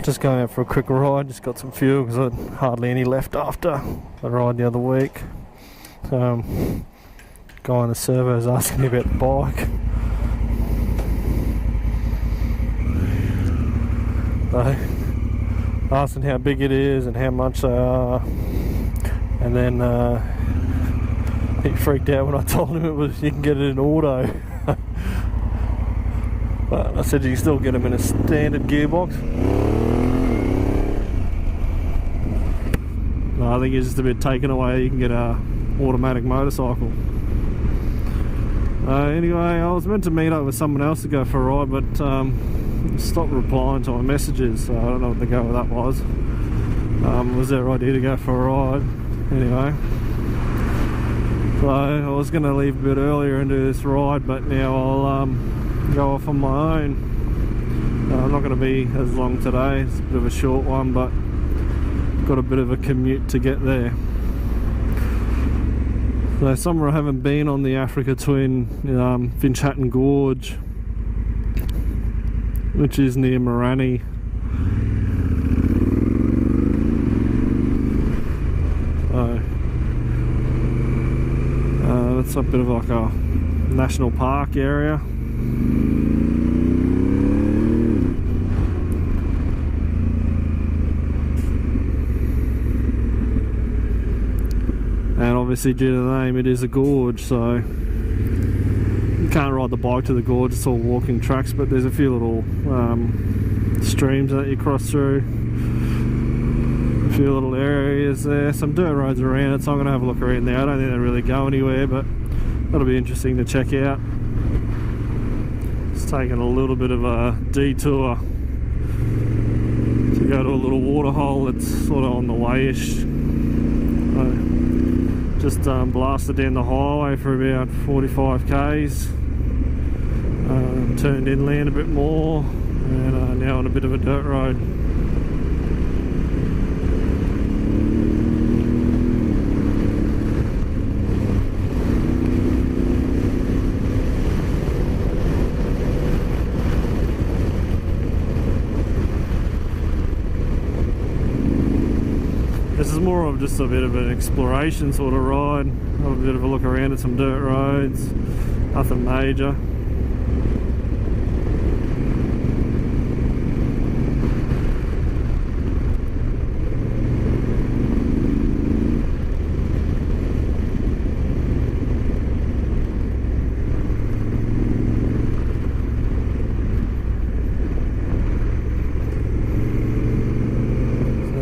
Just going out for a quick ride, just got some fuel because I had hardly any left after the ride the other week. Guy on the servo is asking me about the bike. So, asking how big it is and how much they are, and then he freaked out when I told him you can get it in auto. But I said you can still get them in a standard gearbox. No, I think he's just a bit taken away. You can get a automatic motorcycle. Anyway, I was meant to meet up with someone else to go for a ride, but stopped replying to my messages, so I don't know what the go of that was. It was their idea to go for a ride. Anyway, so I was going to leave a bit earlier and do this ride, but now I'll go off on my own. I'm not going to be as long today. It's a bit of a short one, but got a bit of a commute to get there. So somewhere I haven't been on the Africa Twin, Finschhatten Gorge, which is near Morani. So that's a bit of like a national park area. And obviously due to the name, it is a gorge, so you can't ride the bike to the gorge, it's all walking tracks, but there's a few little streams that you cross through, a few little areas there, some dirt roads around it, so I'm going to have a look around there. I don't think they really go anywhere, but that'll be interesting to check out. It's taking a little bit of a detour to go to a little waterhole that's sort of on the way-ish. Just blasted down the highway for about 45 k's, turned inland a bit more, and now on a bit of a dirt road. This is more of just a bit of an exploration sort of ride. Have a bit of a look around at some dirt roads, nothing major.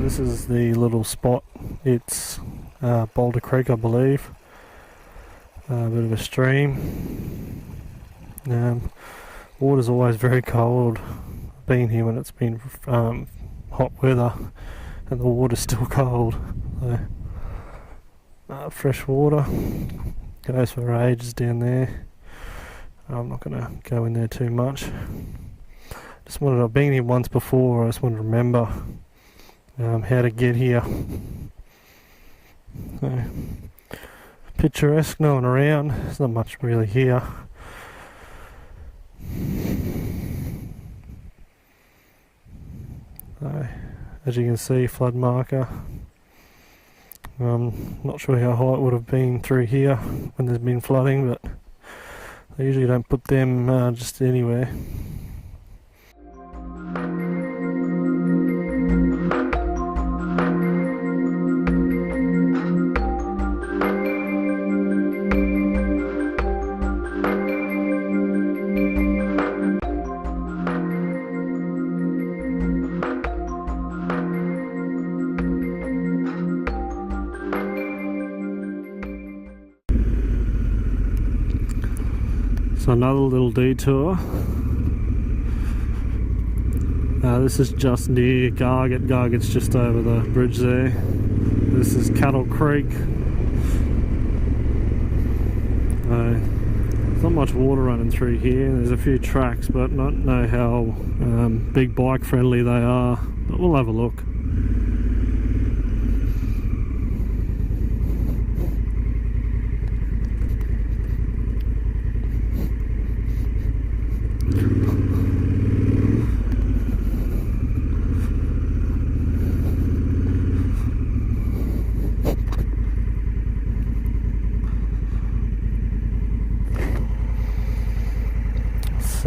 This is the little spot. It's Boulder Creek, I believe. A bit of a stream. Water's always very cold. I've been here when it's been hot weather and the water's still cold. So, fresh water. Goes for ages down there. I'm not going to go in there too much. I've been here once before. I just want to remember how to get here. So, picturesque, no one around. There's not much really here. So, as you can see, flood marker. Not sure how high it would have been through here when there's been flooding, but they usually don't put them just anywhere. So another little detour. This is just near Gargett. Gargett's just over the bridge there. This is Cattle Creek. There's not much water running through here. There's a few tracks, but not know how big bike friendly they are. But we'll have a look.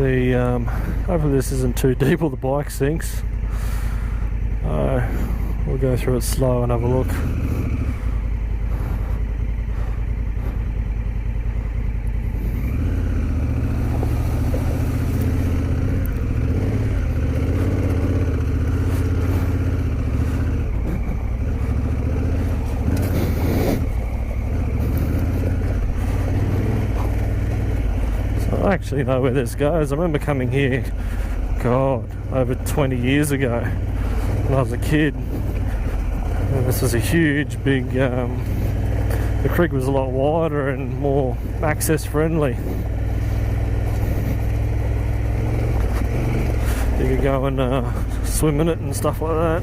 see, hopefully this isn't too deep or the bike sinks. We'll go through it slow and have a look. I actually know where this goes. I remember coming here, God, over 20 years ago when I was a kid. And this was a huge, big, the creek was a lot wider and more access friendly. You could go and swim in it and stuff like that.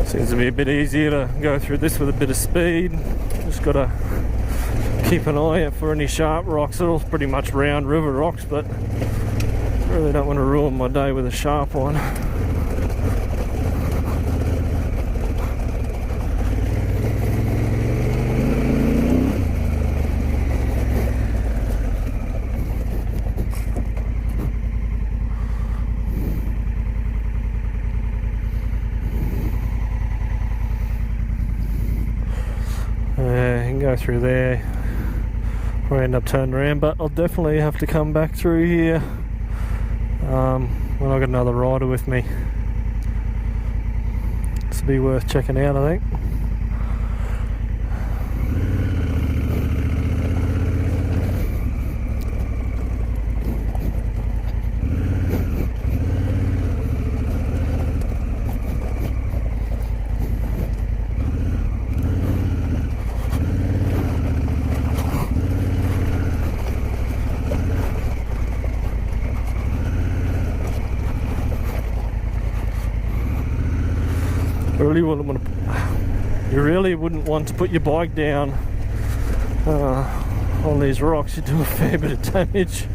Seems to be a bit easier to go through this with a bit of speed. Just got to keep an eye out for any sharp rocks. They're all pretty much round river rocks, but really don't want to ruin my day with a sharp one. You can go through there, probably end up turning around, but I'll definitely have to come back through here when I've got another rider with me. This will be worth checking out, I think. You really wouldn't want to put your bike down on these rocks. You do a fair bit of damage.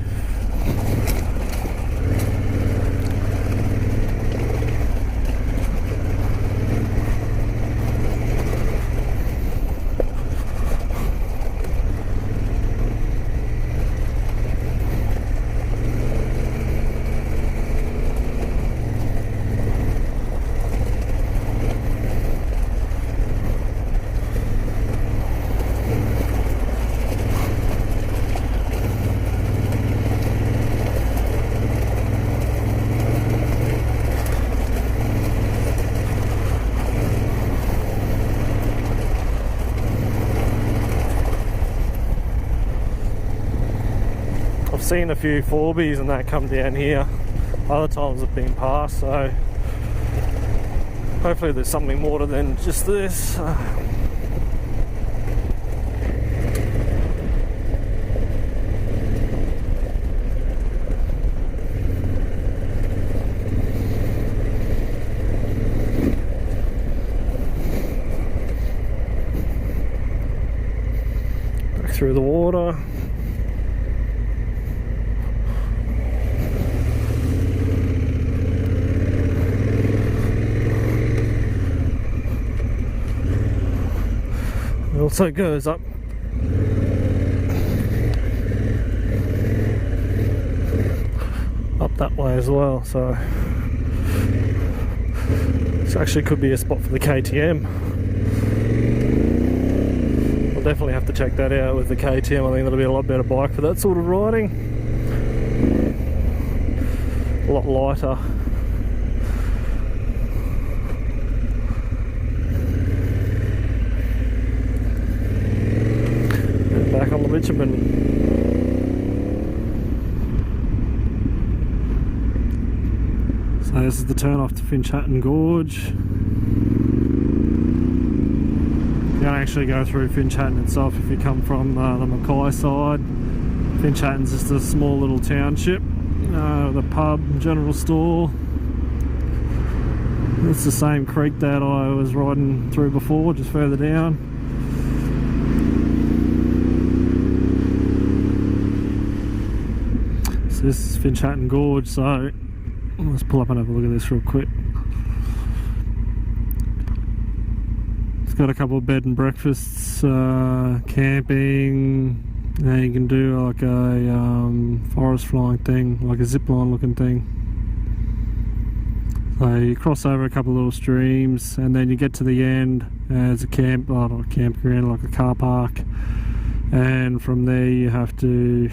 I've seen a few 4Bs and that come down here. Other times have been past, so hopefully there's something more to than just this. Back through the water. It also goes up that way as well, so this actually could be a spot for the KTM. We'll definitely have to check that out with the KTM. I think that'll be a lot better bike for that sort of riding. A lot lighter. Back on the bitumen. So this is the turn off to Finch Hatton Gorge. The going to actually go through Finchhatton itself if you come from the Mackay side. Finchhatton's just a small little township. The pub, general store. It's the same creek that I was riding through before, just further down. So this is Finchhatton Gorge, so let's pull up and have a look at this real quick. It's got a couple of bed and breakfasts, camping. Now you can do like a forest flying thing, like a zip line looking thing. So you cross over a couple of little streams and then you get to the end. There's a camp, not a campground, like a car park. And from there you have to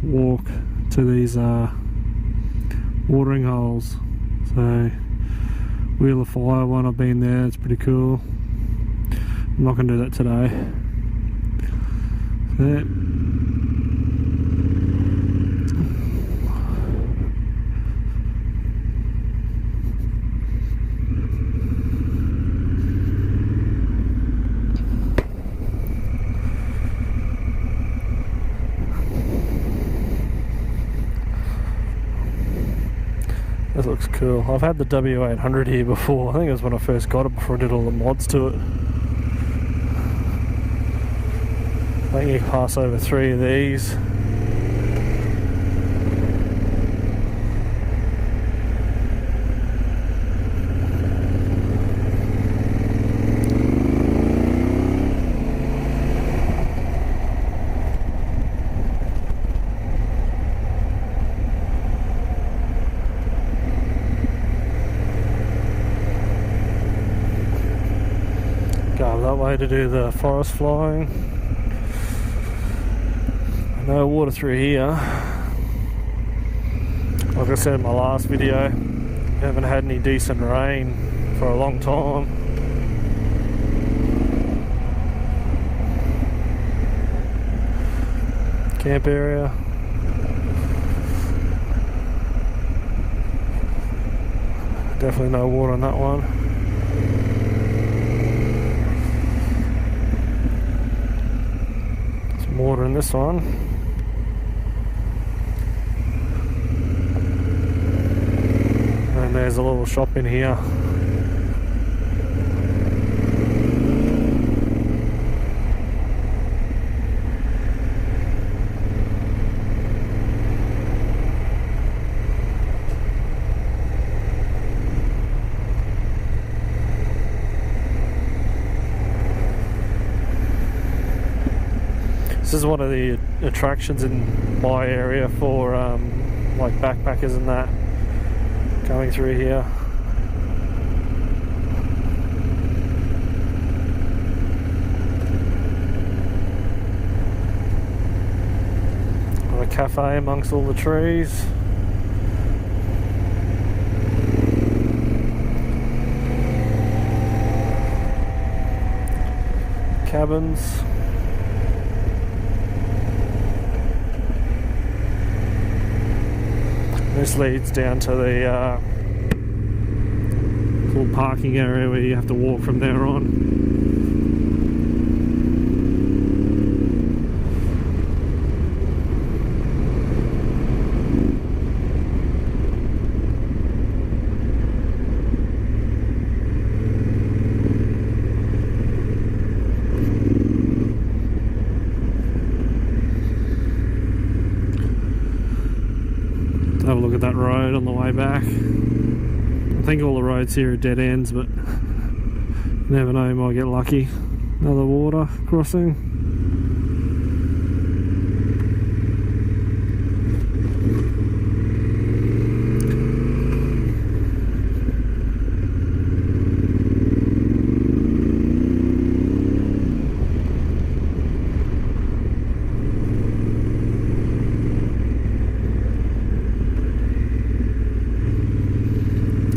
walk to these watering holes. So Wheel of Fire one, I've been there, it's pretty cool. I'm not going to do that today. So, this looks cool. I've had the W800 here before. I think it was when I first got it, before I did all the mods to it. I think you can pass over 3 of these. Go that way to do the forest flying. No water through here. Like I said in my last video, we haven't had any decent rain for a long time. Camp area. Definitely no water on that one. Some water in this one. There's a little shop in here. This is one of the attractions in my area for like backpackers and that. Going through here. Got a cafe amongst all the trees. Cabins. This leads down to the little parking area where you have to walk from there on. Have a look at that road on the way back. I think all the roads here are dead ends, but you never know, you might get lucky. Another water crossing.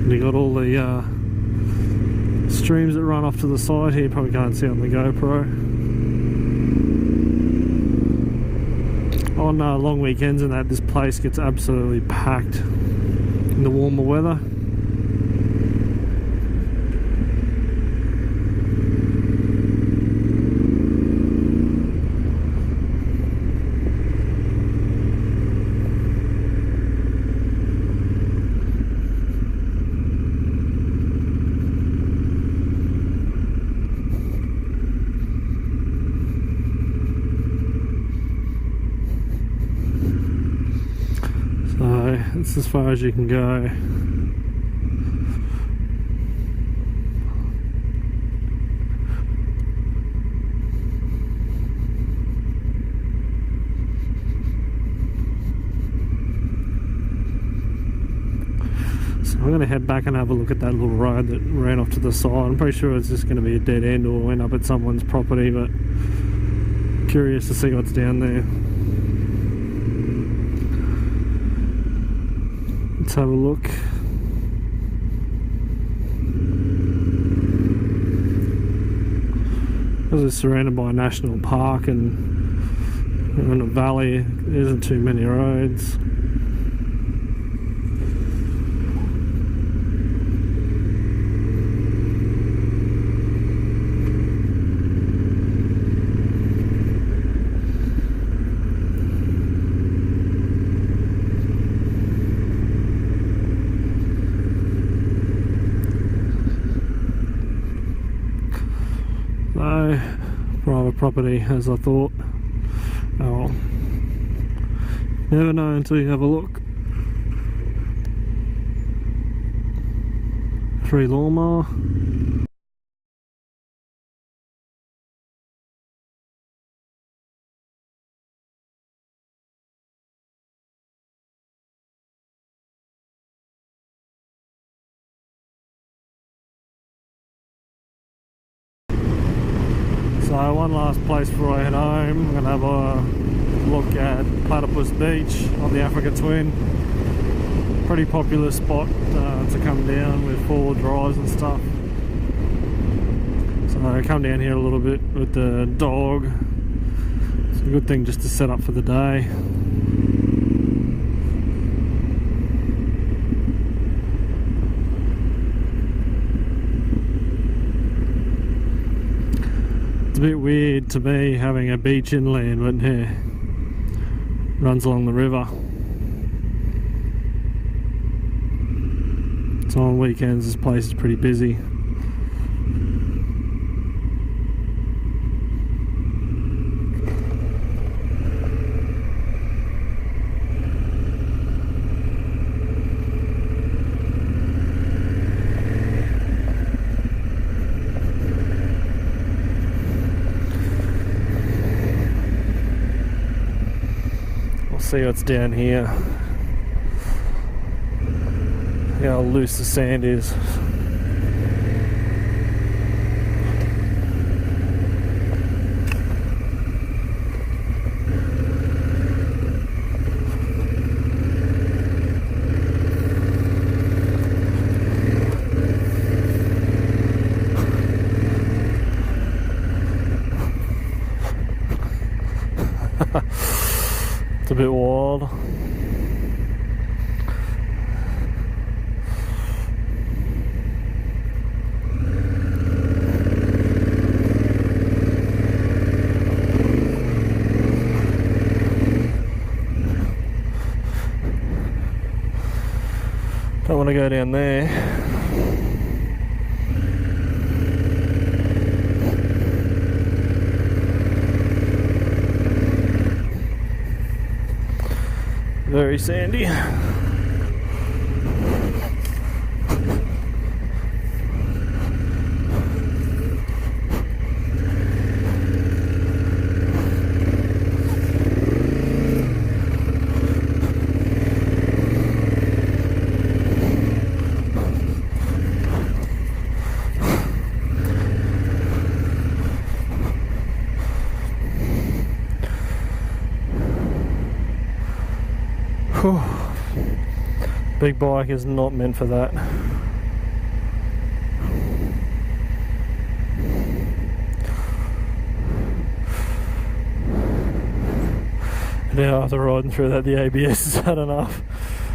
You got all the streams that run off to the side here. You probably can't see on the GoPro. On long weekends and that, this place gets absolutely packed in the warmer weather. it's as far as you can go. So I'm going to head back and have a look at that little road that ran off to the side. I'm pretty sure it's just going to be a dead end or end up at someone's property, but curious to see what's down there. Let's have a look. Because it's surrounded by a national park and in a valley, there isn't too many roads. Private property, as I thought. Oh well. Never know until you have a look. Free lawnmower. So one last place before I head home. I'm going to have a look at Platypus Beach on the Africa Twin. Pretty popular spot to come down with four-wheel drives and stuff. So I come down here a little bit with the dog. It's a good thing just to set up for the day. It's a bit weird to me having a beach inland, but yeah, runs along the river. So on weekends this place is pretty busy. See what's down here. How loose the sand is. It's a bit wild. Don't want to go down there. Very sandy. Whew. Big bike is not meant for that. Now after riding through that, the ABS has had enough.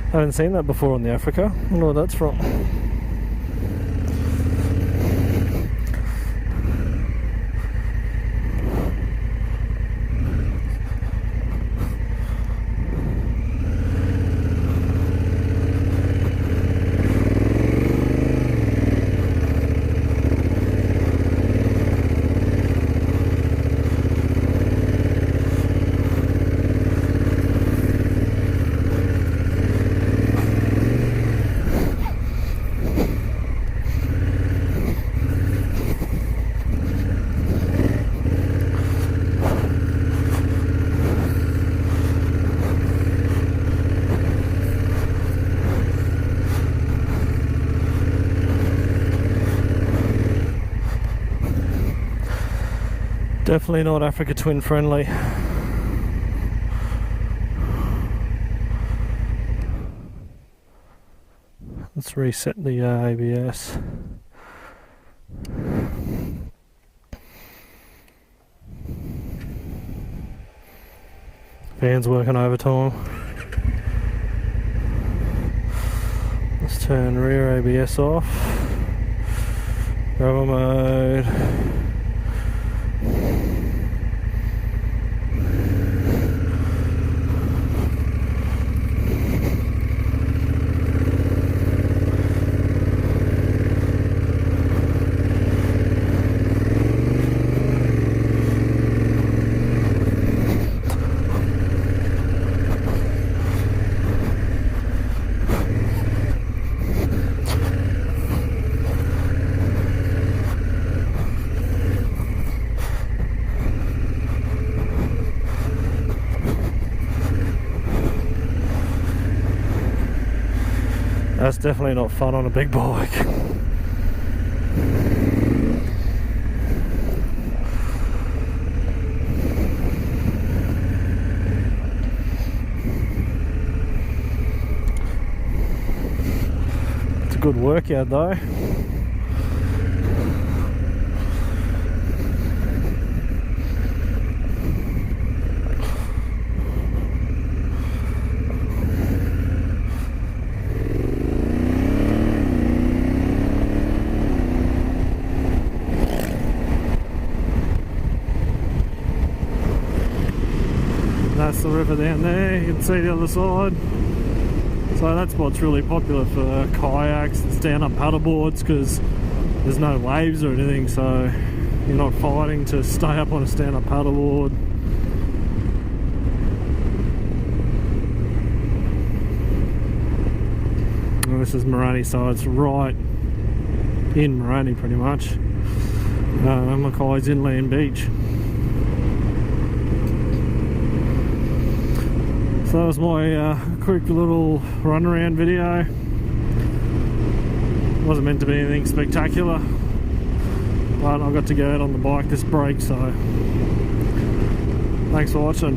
I haven't seen that before on the Africa. I wonder where that's from. Definitely not Africa Twin friendly. Let's reset the ABS. Fan's working overtime. Let's turn rear ABS off. Rubber mode. That's definitely not fun on a big bike. It's a good workout though. That's the river down there, you can see the other side. So that spot's really popular for kayaks and stand-up paddleboards because there's no waves or anything, so you're not fighting to stay up on a stand-up paddleboard. And this is Morani, so it's right in Morani pretty much. Mackay's Inland Beach. So that was my quick little run around video. Wasn't meant to be anything spectacular, but I got to go out on the bike this break, so thanks for watching.